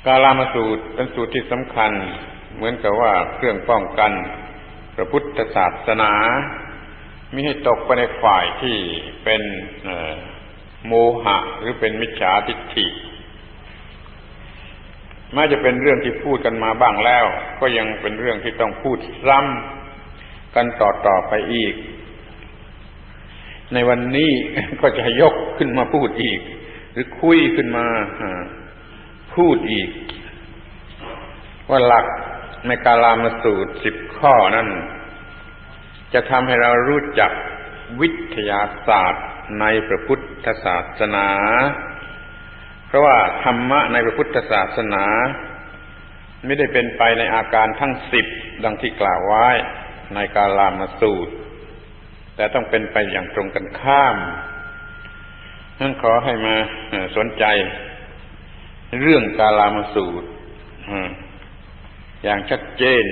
กาลามสูตรเป็นสูตรที่สำคัญเหมือนกับว่าเครื่องป้องกันพระพุทธศาสนามิให้ตกไปในฝ่ายที่เป็นโมหะหรือเป็นมิจฉาทิฏฐิแม้จะเป็นเรื่องที่พูดกันมาบ้างแล้วก็ยังเป็นเรื่องที่ต้องพูดซ้ำกันต่อไปอีกในวันนี้ก็จะยกขึ้นมาพูดอีกหรือคุยขึ้นมาพูดอีกว่าหลักในกาลามสูตร10 ข้อนั้นจะทำให้เรารู้จักวิทยาศาสตร์ในพระพุทธศาสนาเพราะว่าธรรมะในพระพุทธศาสนาไม่ได้เป็นไปในอาการทั้ง10ดังที่กล่าวไว้ในกาลามสูตรแต่ต้องเป็นไปอย่างตรงกันข้ามนั้นขอให้มาสนใจเรื่องกาลามสูตรอย่างชัดเจน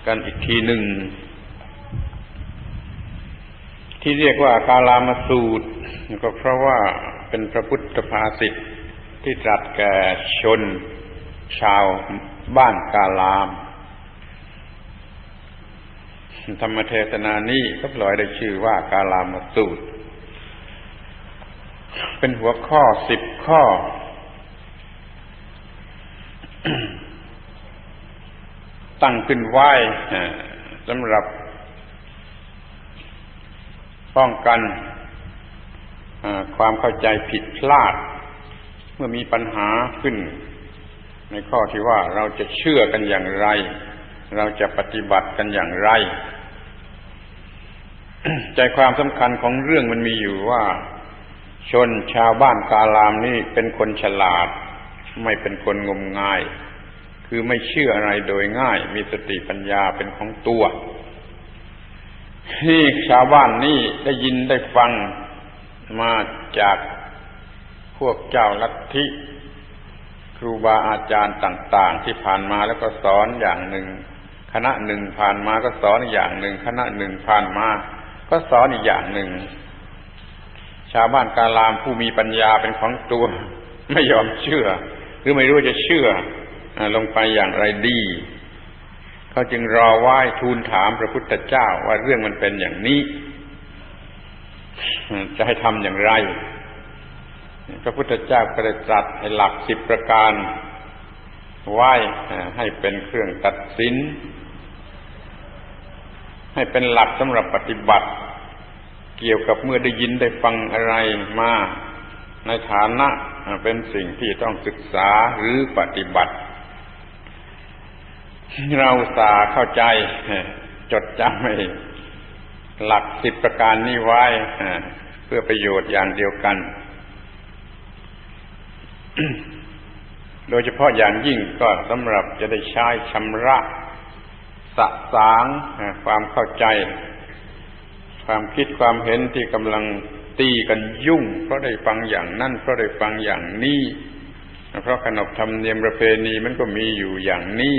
กันอีกทีหนึ่งที่เรียกว่ากาลามสูตรก็เพราะว่าเป็นพระพุทธภาษิตที่ตรัสแก่ชนชาวบ้านกาลามธรรมเทศนานี้ก็ปล่อยได้ชื่อว่ากาลามสูตรเป็นหัวข้อ10 ข้อตั้งขึ้นไว้สำหรับป้องกันความเข้าใจผิดพลาดเมื่อมีปัญหาขึ้นในข้อที่ว่าเราจะเชื่อกันอย่างไรเราจะปฏิบัติกันอย่างไร ใจความสำคัญของเรื่องมันมีอยู่ว่าชนชาวบ้านกาลามนี่เป็นคนฉลาดไม่เป็นคนงมงายคือไม่เชื่ออะไรโดยง่ายมีสติปัญญาเป็นของตัวที่ชาวบ้านนี่ได้ยินได้ฟังมาจากพวกเจ้าลัทธิครูบาอาจารย์ต่างๆที่ผ่านมาแล้วก็สอนอย่างหนึ่งคณะหนึ่งผ่านมาก็สอนอีกอย่างหนึ่งคณะหนึ่งผ่านมาก็สอนอีกอย่างหนึ่งชาวบ้านกาลามผู้มีปัญญาเป็นของตัวไม่ยอมเชื่อหรือไม่รู้จะเชื่อลงไปอย่างไรดีเขาจึงรอไหว้ทูลถามพระพุทธเจ้าว่าเรื่องมันเป็นอย่างนี้จะให้ทำอย่างไรพระพุทธเจ้าก็ได้ตรัสให้หลัก10 ประการไว้ให้เป็นเครื่องตัดสินให้เป็นหลักสำหรับปฏิบัติเกี่ยวกับเมื่อได้ยินได้ฟังอะไรมาในฐานะเป็นสิ่งที่ต้องศึกษาหรือปฏิบัติเราสาเข้าใจจดจำให้หลัก10 ประการนี้ไว้เพื่อประโยชน์อย่างเดียวกัน โดยเฉพาะอย่างยิ่งก็สำหรับจะได้ใช้ชำระสะสางความเข้าใจความคิดความเห็นที่กำลังตีกันยุ่งเพราะได้ฟังอย่างนั้นเพราะได้ฟังอย่างนี้เพราะขนบธรรมเนียมประเพณีมันก็มีอยู่อย่างนี้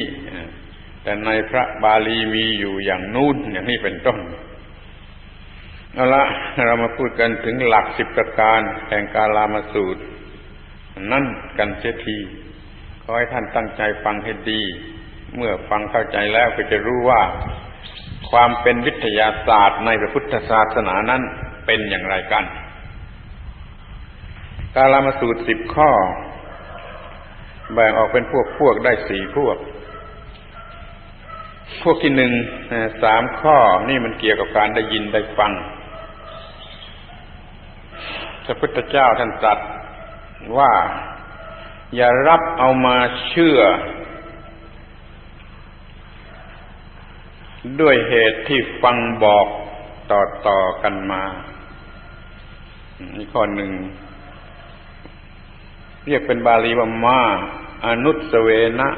แต่ในพระบาลีมีอยู่อย่างนู้นอย่างนี้เป็นต้นเอาละเรามาพูดกันถึงหลัก10 ประการแห่งกาลามสูตรนั่นกันเสียทีขอให้ท่านตั้งใจฟังให้ดีเมื่อฟังเข้าใจแล้วก็จะรู้ว่าความเป็นวิทยาศาสตร์ในพระพุทธศาสนานั้นเป็นอย่างไรกันกาลามสูตร10 ข้อแบ่งออกเป็นพวกได้4 พวกที่1 3 ข้อนี่มันเกี่ยวกับการได้ยินได้ฟังพระพุทธเจ้าท่านตรัสว่าอย่ารับเอามาเชื่อด้วยเหตุที่ฟังบอกต่อกันมานี่ข้อ1เรียกเป็นบาลีว่ามาอนุสเวนะ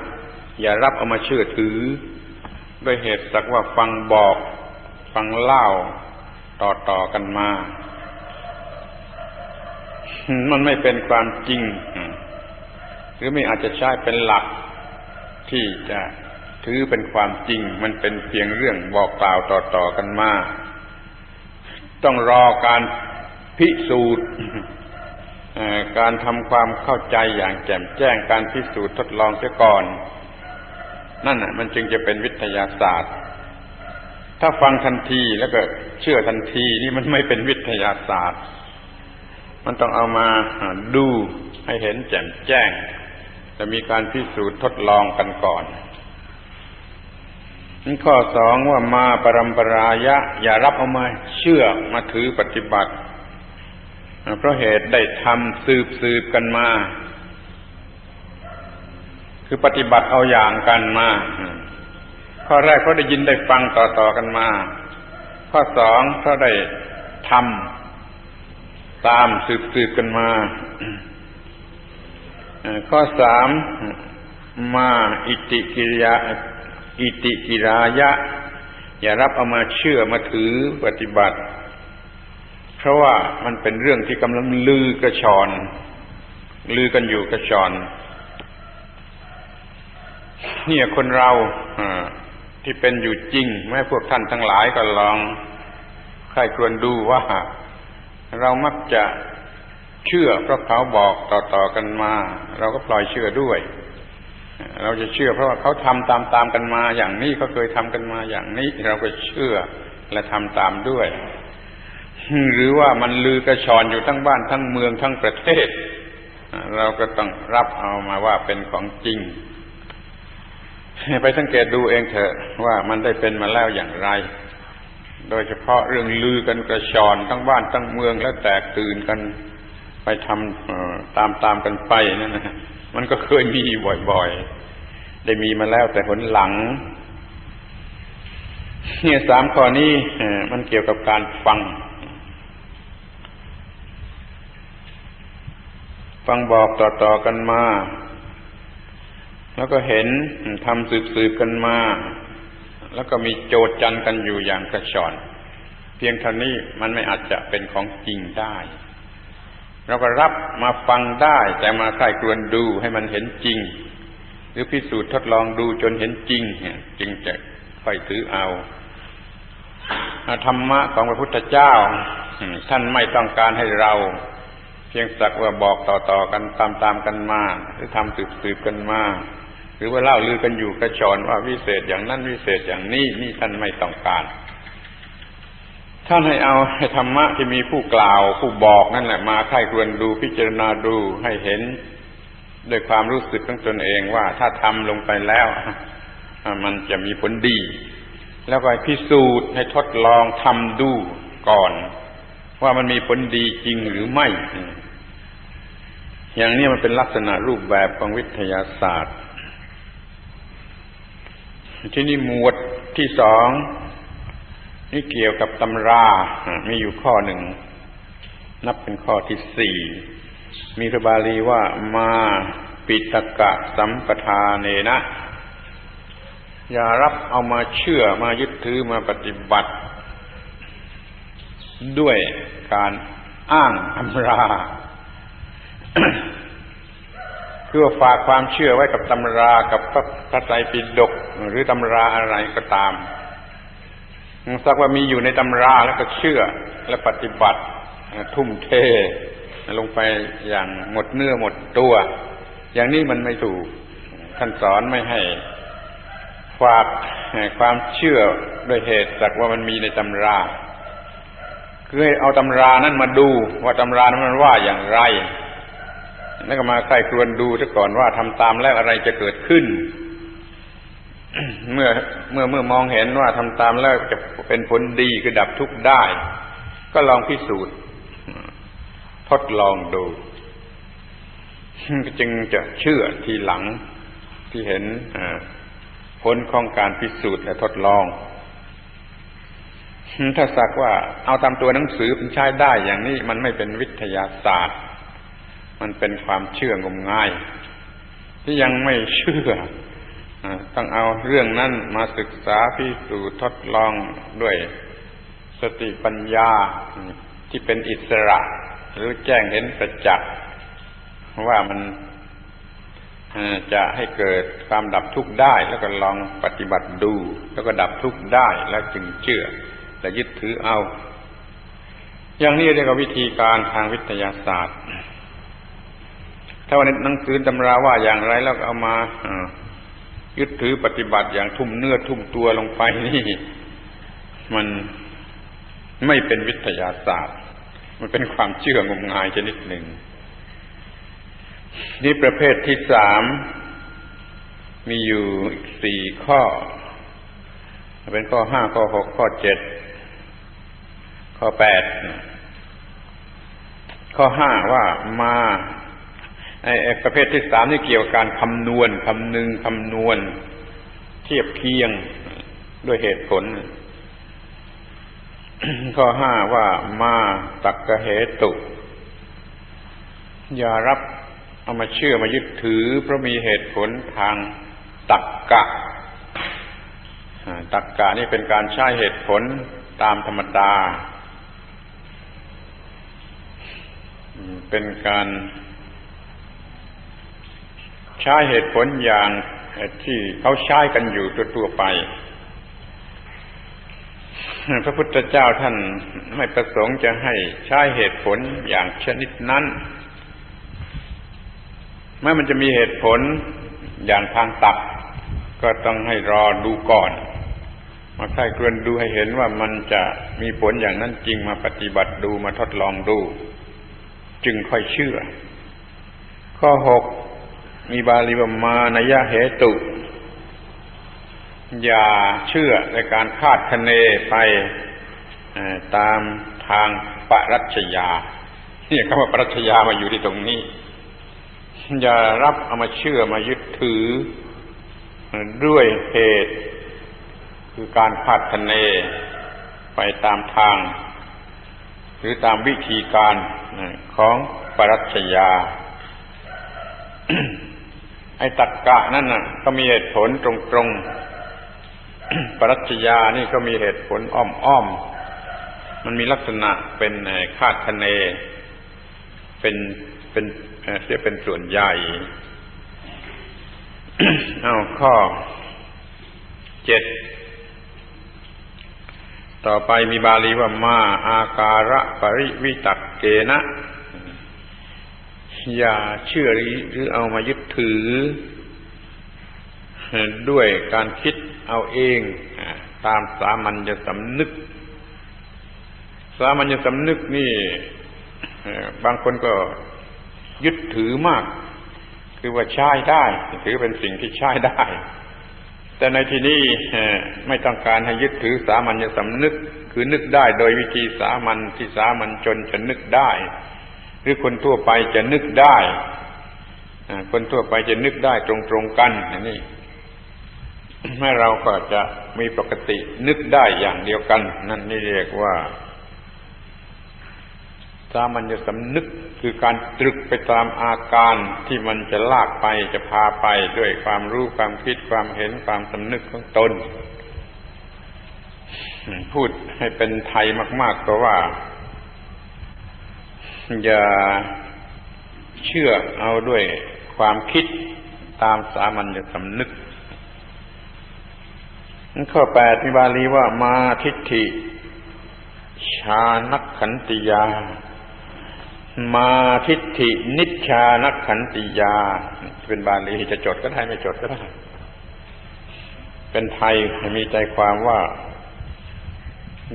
อย่ารับเอามาเชื่อถือด้วยเหตุสักว่าฟังบอกฟังเล่าต่อกันมามันไม่เป็นความจริงหรือไม่อาจจะใช้เป็นหลักที่จะถือเป็นความจริงมันเป็นเพียงเรื่องบอกกล่าวต่อกันมาต้องรอการพิสูจน์ การทำความเข้าใจอย่างแจ่มแจ้งการพิสูจน์ทดลองเสียก่อนนั่นน่ะมันจึงจะเป็นวิทยาศาสตร์ถ้าฟังทันทีแล้วก็เชื่อทันทีนี่มันไม่เป็นวิทยาศาสตร์มันต้องเอามาดูให้เห็นแจ่มแจ้งจะมีการพิสูจน์ทดลองกันก่อนนี่ข้อสองว่ามาปรัมปรายะอย่ารับเอามาเชื่อมาถือปฏิบัติเพราะเหตุได้ทำสืบกันมาคือปฏิบัติเอาอย่างกันมาข้อแรกเพราะได้ยินได้ฟังต่อกันมาข้อสองเพราะได้ทำตามสืบกันมาข้อสามมาอิติกิรายะอย่ารับเอามาเชื่อมาถือปฏิบัติเพราะว่ามันเป็นเรื่องที่กำลังลือกระชอนลือกันอยู่กระชอนเนี่ยคนเราที่เป็นอยู่จริงแม้พวกท่านทั้งหลายก็ลองใครควรดูว่าเรามักจะเชื่อเพราะเขาบอกต่อกันมาเราก็ปล่อยเชื่อด้วยเราจะเชื่อเพราะว่าเขาทำตามกันมาอย่างนี้เขาเคยทำกันมาอย่างนี้เราก็เชื่อและทำตามด้วยหรือว่ามันลือกระชอนอยู่ทั้งบ้านทั้งเมืองทั้งประเทศเราก็ต้องรับเอามาว่าเป็นของจริงไปสังเกตดูเองเถอะว่ามันได้เป็นมาแล้วอย่างไรโดยเฉพาะเรื่องลือกันกระชอนทั้งบ้านทั้งเมืองแล้วแตกตื่นกันไปทำตามกันไปนั่นนะมันก็เคยมีบ่อยๆได้มีมาแล้วแต่หนหลังเนี่ยสามข้อนี้มันเกี่ยวกับการฟังบอกต่อกันมาแล้วก็เห็นทำสืบกันมาแล้วก็มีโจทย์จันกันอยู่อย่างกระชอนเพียงเท่านี้มันไม่อาจจะเป็นของจริงได้เราก็รับมาฟังได้แต่มาใคร่ครวญดูให้มันเห็นจริงหรือพิสูจน์ทดลองดูจนเห็นจริงจึงจะค่อยถือเอาธรรมะของพระพุทธเจ้าท่านไม่ต้องการให้เราเพียงสักว่าบอกต่อกันตามกันมาหรือทำสืบกันมาหรือว่าเล่าลือกันอยู่กระชอนว่าวิเศษอย่างนั้นวิเศษอย่างนี้นี่ท่านไม่ต้องการท่านให้เอาให้ธรรมะที่มีผู้กล่าวผู้บอกนั่นแหละมาใคร่ครวญดูพิจารณาดูให้เห็นด้วยความรู้สึกของตนเองว่าถ้าทำลงไปแล้วมันจะมีผลดีแล้วก็พิสูจน์ให้ทดลองทำดูก่อนว่ามันมีผลดีจริงหรือไม่อย่างนี้มันเป็นลักษณะรูปแบบของวิทยาศาสตร์ที่นี่หมวดที่สองนี่เกี่ยวกับตำรามีอยู่ข้อหนึ่งนับเป็นข้อที่สี่มีพระบาลีว่ามาปิตกะสัมปทาเนนะอย่ารับเอามาเชื่อมายึดถือมาปฏิบัติด้วยการอ้างตำรา คือฝากความเชื่อไว้กับตำรากับพระไตรปิฎกหรือตำราอะไรก็ตามสักว่ามีอยู่ในตำราแล้วก็เชื่อและปฏิบัติทุ่มเทลงไปอย่างหมดเนื้อหมดตัวอย่างนี้มันไม่ถูกท่านสอนไม่ให้ฝากความเชื่อด้วยเหตุสักว่ามันมีในตำราคือให้เอาตำรานั้นมาดูว่าตำรานั้นมันว่าอย่างไรแล้วก็มาใคร่ครวญดูซะก่อนว่าทำตามแล้วอะไรจะเกิดขึ้น เมื่อมองเห็นว่าทำตามแล้วจะเป็นผลดีคือดับทุกข์ได้ก็ลองพิสูจน์ทดลองดูจึงจะเชื่อทีหลังที่เห็นผลของการพิสูจน์และทดลองถ้าสักว่าเอาตามตัวหนังสือมันใช้ได้อย่างนี้มันไม่เป็นวิทยาศาสตร์มันเป็นความเชื่องมงายที่ยังไม่เชื่อต้องเอาเรื่องนั้นมาศึกษาพิสูจน์ทดลองด้วยสติปัญญาที่เป็นอิสระหรือแจ้งเห็นประจักษ์ว่ามันจะให้เกิดความดับทุกข์ได้แล้วก็ลองปฏิบัติดูแล้วก็ดับทุกข์ได้แล้วจึงเชื่อและยึดถือเอาอย่างนี้เรียกว่าวิธีการทางวิทยาศาสตร์ ถ้าวันนี้หนังสือตำราว่าอย่างไรแล้วเอามายึดถือปฏิบัติอย่างทุ่มเนื้อทุ่มตัวลงไปนี่มันไม่เป็นวิทยาศาสตร์มันเป็นความเชื่องมงายชนิดหนึ่งนี่ประเภทที่สามมีอยู่อีก4 ข้อเป็นข้อ5ข้อ6ข้อ7ข้อ8ข้อ5ว่ามาไอ้ประเภทที่3นี่เกี่ยวกับการคำนวณคำนึงคำนวณเทียบเคียงด้วยเหตุผลข้อ5ว่ามาตักกะเหตุอย่ารับเอามาเชื่อมายึดถือเพราะมีเหตุผลทางตรรกะตรรกะนี่เป็นการใช้เหตุผลตามธรรมดาเป็นการใช้เหตุผลอย่างที่เขาใช้กันอยู่ทั่วๆไปพระพุทธเจ้าท่านไม่ประสงค์จะให้ใช้เหตุผลอย่างชนิดนั้นเมื่อมันจะมีเหตุผลอย่างทางตรรกก็ต้องให้รอดูก่อนมาใคร่ครวญดูให้เห็นว่ามันจะมีผลอย่างนั้นจริงมาปฏิบัติดูมาทดลองดูจึงค่อยเชื่อข้อ6มีบาลีว่ามานยเหตุอย่าเชื่อในการคาดคะเนไปตามทางปรัชญาเนี่ยคำว่าปรัชญามาอยู่ที่ตรงนี้อย่ารับเอามาเชื่อมายึดถือด้วยเหตุคือการคาดคะเนไปตามทางหรือตามวิธีการของปรัชญา ไอ้ตรรกะนั่นน่ะก็มีเหตุผลตรงๆ ปรัชญานี่ก็มีเหตุผลอ้อมๆมันมีลักษณะเป็นคาดคะเนเป็นส่วนใหญ่ เอาข้อ7ต่อไปมีบาลีว่ามาอาการะปริวิตักเกนะอย่าเชื่อหรือเอามายึดถือด้วยการคิดเอาเองตามสามัญสำนึกสามัญสำนึกนี่บางคนก็ยึดถือมากคือว่าใช้ได้ถือเป็นสิ่งที่ใช้ได้แต่ในที่นี้ไม่ต้องการให้ยึดถือสามัญสำนึกคือนึกได้โดยวิธีสามัญที่สามัญชนจะนึกได้หรือคนทั่วไปจะนึกได้คนทั่วไปจะนึกได้ตรงๆกันอย่างนี้แม้เราก็จะมีปกตินึกได้อย่างเดียวกันนั่นนี่เรียกว่าสามัญสำนึกคือการตรึกไปตามอาการที่มันจะลากไปจะพาไปด้วยความรู้ความคิดความเห็นความสำนึกของตนพูดให้เป็นไทยมากๆก็ว่าอย่าเชื่อเอาด้วยความคิดตามสามัญสำนึกข้อ8มีบาลีว่ามาทิฏฐิชานักขันติยามาทิฏฐินิชชานักขันติยาเป็นบาลีจะจดก็ได้ไม่จดก็ได้เป็นไทยมีใจความว่า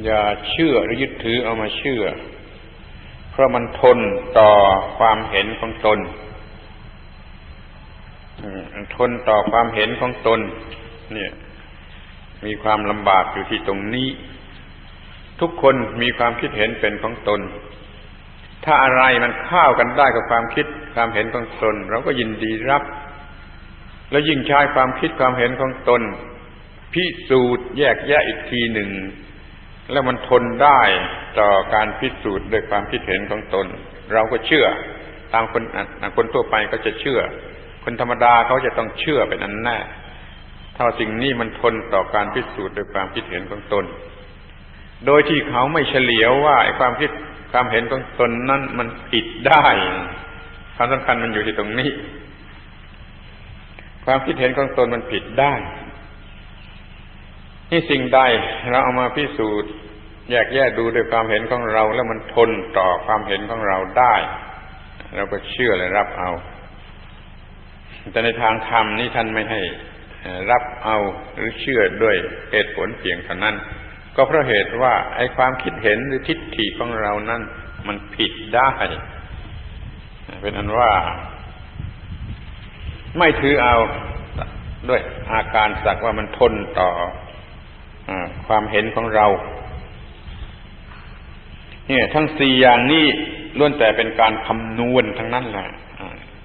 อย่าเชื่อหรือยึดถือเอามาเชื่อเพราะมันทนต่อความเห็นของตนทนต่อความเห็นของตนเนี่ยมีความลำบากอยู่ที่ตรงนี้ทุกคนมีความคิดเห็นเป็นของตนถ้าอะไรมันเข้ากันได้กับความคิดความเห็นของตนเราก็ยินดีรับแล้วยิ่งใช้ความคิดความเห็นของตนพิสูจน์แยกแยะอีกทีหนึ่งแล้วมันทนได้ต่อการพิสูจน์ด้วยความคิดเห็นของตนเราก็เชื่อตามคนทั่วไปก็จะเชื่อคนธรรมดาเขาจะต้องเชื่อเป็นอันแน่ถ้าสิ่งนี้มันทนต่อการพิสูจน์ด้วยความคิดเห็นของตนโดยที่เขาไม่เฉลียวว่าไอ้ความคิดความเห็นของตนนั้นมันผิดได้ความสำคัญมันอยู่ที่ตรงนี้ความคิดเห็นของตนมันผิดได้นี่สิ่งใดเราเอามาพิสูจน์แยกแยะดูด้วยความเห็นของเราแล้วมันทนต่อความเห็นของเราได้เราก็เชื่อและรับเอา แต่ในทางธรรมนี่ท่านไม่ให้รับเอาหรือเชื่อด้วยเหตุผลเพียงเท่านั้นก็เพราะเหตุว่าไอ้ความคิดเห็นหรือทิฏฐิของเรานั้นมันผิดได้เป็นอันว่าไม่ถือเอาด้วยอาการสักว่ามันทนต่อความเห็นของเราเนี่ยทั้งสี่อย่างนี้ล้วนแต่เป็นการคำนวณทั้งนั้นแหละ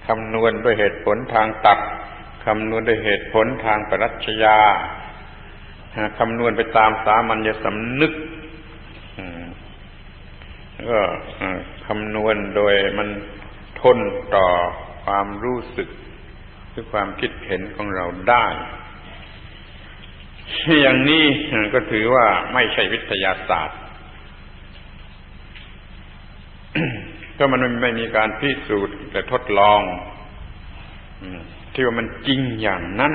คำนวณด้วยเหตุผลทางตรรกะคำนวณด้วยเหตุผลทางปรัชญาคำนวณไปตามสามัญสำนึกก็คำนวณโดยมันทนต่อความรู้สึกหรือความคิดเห็นของเราได้อย่างนี้ก็ถือว่าไม่ใช่วิทยาศาสตร์ก็มันไม่มีการพิสูจน์แต่ทดลองที่ว่ามันจริงอย่างนั้น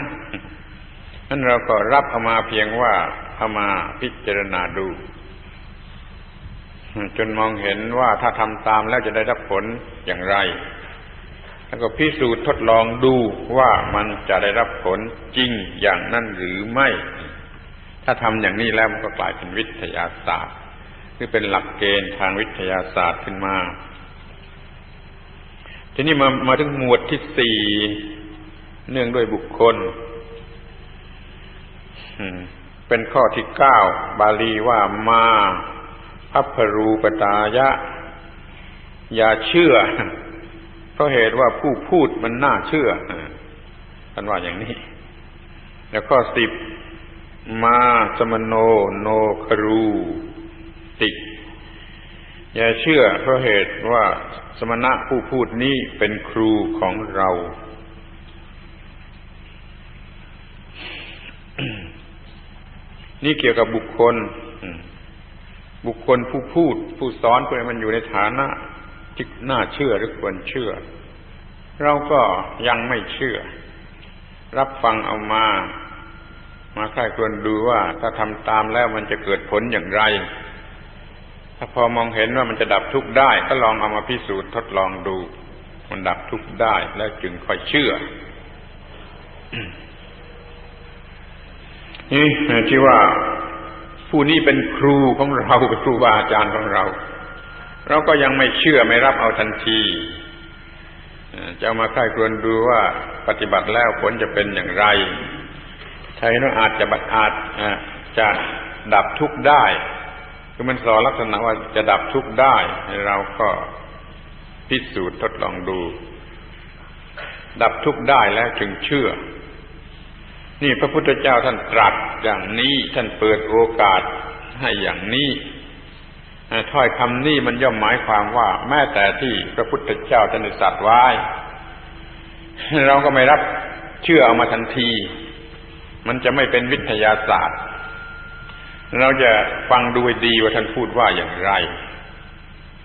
นั้นเราก็รับเอามาเพียงว่าเอามาพิจารณาดูจนมองเห็นว่าถ้าทำตามแล้วจะได้รับผลอย่างไรแล้วก็พิสูจน์ทดลองดูว่ามันจะได้รับผลจริงอย่างนั้นหรือไม่ถ้าทำอย่างนี้แล้วมันก็กลายเป็นวิทยาศาสตร์คือเป็นหลักเกณฑ์ทางวิทยาศาสตร์ขึ้นมาทีนี้มาถึงหมวดที่สี่เนื่องด้วยบุคคลเป็นข้อที่9บาลีว่ามาภัพพรูปตายะอย่าเชื่อเพราะเหตุว่าผู้พูดมันน่าเชื่อท่านว่าอย่างนี้แล้วข้อ10มาสมโนโนครูติอย่าเชื่อเพราะเหตุว่าสมณะผู้พูดนี้เป็นครูของเรานี่เกี่ยวกับบุคคลผู้พูดผู้สอนเพื่อมันอยู่ในฐานะที่น่าเชื่อหรือควรเชื่อเราก็ยังไม่เชื่อรับฟังเอามาใคร่ครวญดูว่าถ้าทำตามแล้วมันจะเกิดผลอย่างไรถ้าพอมองเห็นว่ามันจะดับทุกข์ได้ก็ลองเอามาพิสูจน์ทดลองดูมันดับทุกข์ได้แล้วจึงค่อยเชื่อ นี่ที่ว่าผู้นี้เป็นครูของเราเป็นครูบาอาจารย์ของเราเราก็ยังไม่เชื่อไม่รับเอาทันทีจะเอามาใคร่ครวญดูว่าปฏิบัติแล้วผลจะเป็นอย่างไรถ้าเห็นว่าอาจจะดับทุกข์ได้คือมันสอนลักษณะว่าจะดับทุกข์ได้เราก็พิสูจน์ทดลองดูดับทุกข์ได้แล้วจึงเชื่อนี่พระพุทธเจ้าท่านตรัสอย่างนี้ท่านเปิดโอกาสให้อย่างนี้ถ้อยคำนี้มันย่อมหมายความว่าแม้แต่ที่พระพุทธเจ้าท่านได้ตรัสไว้เราก็ไม่รับเชื่อเอามาทันทีมันจะไม่เป็นวิทยาศาสตร์เราจะฟังดูให้ดีว่าท่านพูดว่าอย่างไร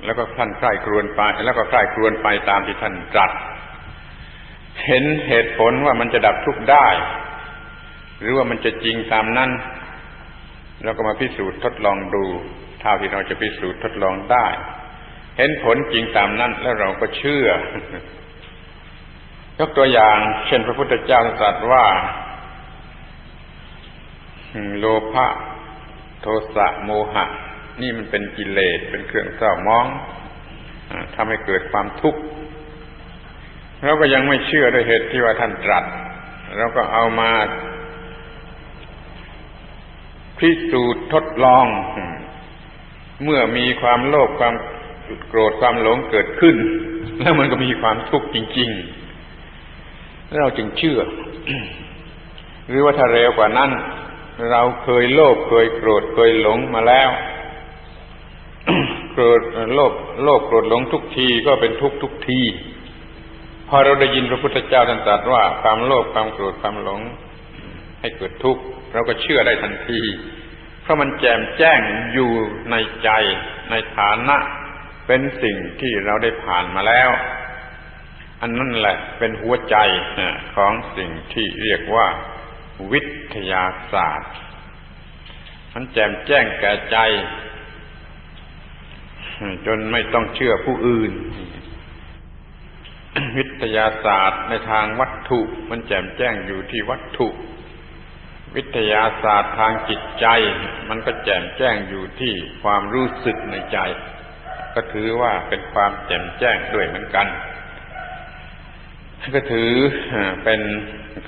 แล้วก็ท่านใคร่ครวญไปแล้วก็ใคร่ครวญไปตามที่ท่านตรัสเห็นเหตุผลว่ามันจะดับทุกข์ได้หรือว่ามันจะจริงตามนั้นเราก็มาพิสูจน์ทดลองดูเท่าที่เราจะพิสูจน์ทดลองได้เห็นผลจริงตามนั้นแล้วเราก็เชื่อยกตัวอย่างเช่นพระพุทธเจ้าตรัสว่าโลภะโทสะโมหะนี่มันเป็นกิเลสเป็นเครื่องเศร้าหมองทำให้เกิดความทุกข์เราก็ยังไม่เชื่อด้วยเหตุที่ว่าท่านตรัสเราก็เอามาพิสูจน์ทดลองเมื่อมีความโลภความโกรธความหลงเกิดขึ้นแล้วมันก็มีความทุกข์จริงๆเราจึงเชื่อ หรือว่าถ้าเร็วกว่านั้นเราเคยโลภเคยโกรธเคยหลงมาแล้ว โกรธโลภโกรธหลงทุกทีก็เป็นทุกข์ทุกทีพอเราได้ยินพระพุทธเจ้าท่านตรัสว่าความโลภความโกรธความหลงให้เกิดทุกข์เราก็เชื่อได้ทันทีเพราะมันแจ่มแจ้งอยู่ในใจในฐานะเป็นสิ่งที่เราได้ผ่านมาแล้วอันนั้นแหละเป็นหัวใจของสิ่งที่เรียกว่าวิทยาศาสตร์มันแจ่มแจ้งแก่ใจจนไม่ต้องเชื่อผู้อื่น วิทยาศาสตร์ในทางวัตถุมันแจ่มแจ้งอยู่ที่วัตถุวิทยาศาสตร์ทางจิตใจมันก็แจ่มแจ้งอยู่ที่ความรู้สึกในใจก็ถือว่าเป็นความแจ่มแจ้งด้วยเหมือนกันก็ถือเป็น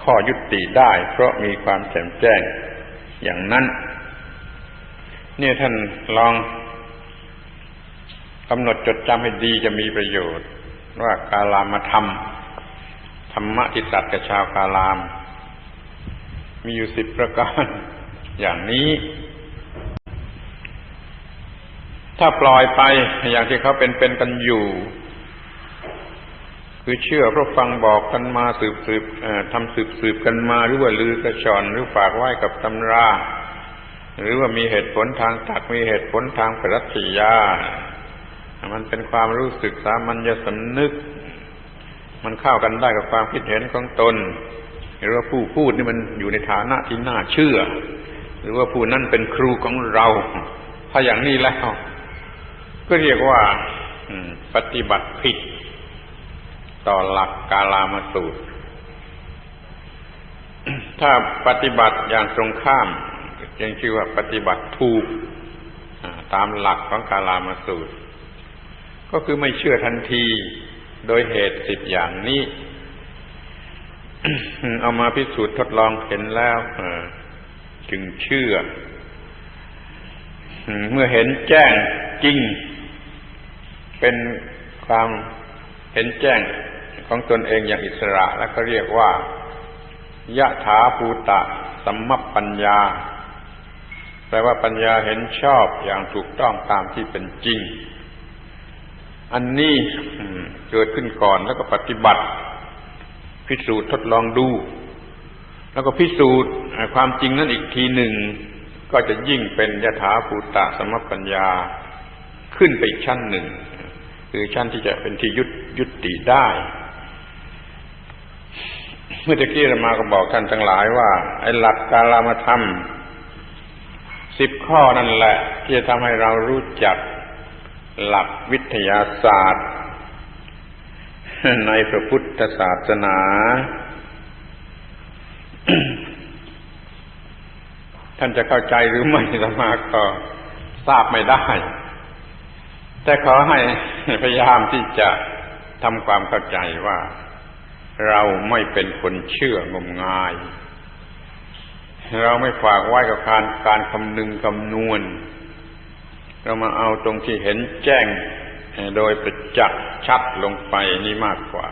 ข้อยุติได้เพราะมีความแจ่มแจ้งอย่างนั้นเนี่ยท่านลองกำหนดจดจำให้ดีจะมีประโยชน์ว่ากาลามธรรมธรรมะที่ตรัสกับชาวกาลามมีอยู่10 ประการอย่างนี้ถ้าปล่อยไปอย่างที่เขาเป็นกันอยู่คือเชื่อเพราะฟังบอกกันมาสืบกันมาหรือว่าลือกระชอนหรือฝากไว้กับตำราหรือว่ามีเหตุผลทางตรรกมีเหตุผลทางปรัชญามันเป็นความรู้สึกสามัญสำนึกมันเข้ากันได้กับความคิดเห็นของตนหรือว่าผู้พูดนี่มันอยู่ในฐานะที่น่าเชื่อหรือว่าผู้นั้นเป็นครูของเราถ้าอย่างนี้แล้วก็เรียกว่าปฏิบัติผิดต่อหลักกาลามสูตรถ้าปฏิบัติอย่างตรงข้ามยังชื่อว่าปฏิบัติถูกตามหลักของกาลามสูตรก็คือไม่เชื่อทันทีโดยเหตุ10 อย่างนี้ เอามาพิสูจน์ทดลองเห็นแล้วจึงเชื่อเมื่อเห็นแจ้งจริงเป็นความเห็นแจ้งของตนเองอย่างอิสระแล้วก็เรียกว่ายะถาภูตะสัมมัปปัญญาแปลว่าปัญญาเห็นชอบอย่างถูกต้องตามที่เป็นจริงอันนี้เกิดขึ้นก่อนแล้วก็ปฏิบัติพิสูจน์ทดลองดูแล้วก็พิสูจน์ความจริงนั้นอีกทีหนึ่งก็จะยิ่งเป็นยถาภูตะสัมมัปปัญญาขึ้นไปอีกชั้นหนึ่งคือชั้นที่จะเป็นที่ยุติได้เมื่อตะกี้เรามาก็บอกท่านทั้งหลายว่าไอ้หลักกาลามธรรม10 ข้อนั่นแหละที่จะทำให้เรารู้จักหลักวิทยาศาสตร์ในพระพุทธศาสนา ท่านจะเข้าใจหรือไม่อาตมาก็ทราบไม่ได้แต่ขอให้พยายามที่จะทำความเข้าใจว่าเราไม่เป็นคนเชื่องมงายเราไม่ฝากไว้กับการคำนึงคำนวณเรามาเอาตรงที่เห็นแจ้งโดยประจักษ์ชัดลงไปนี่มากกว่า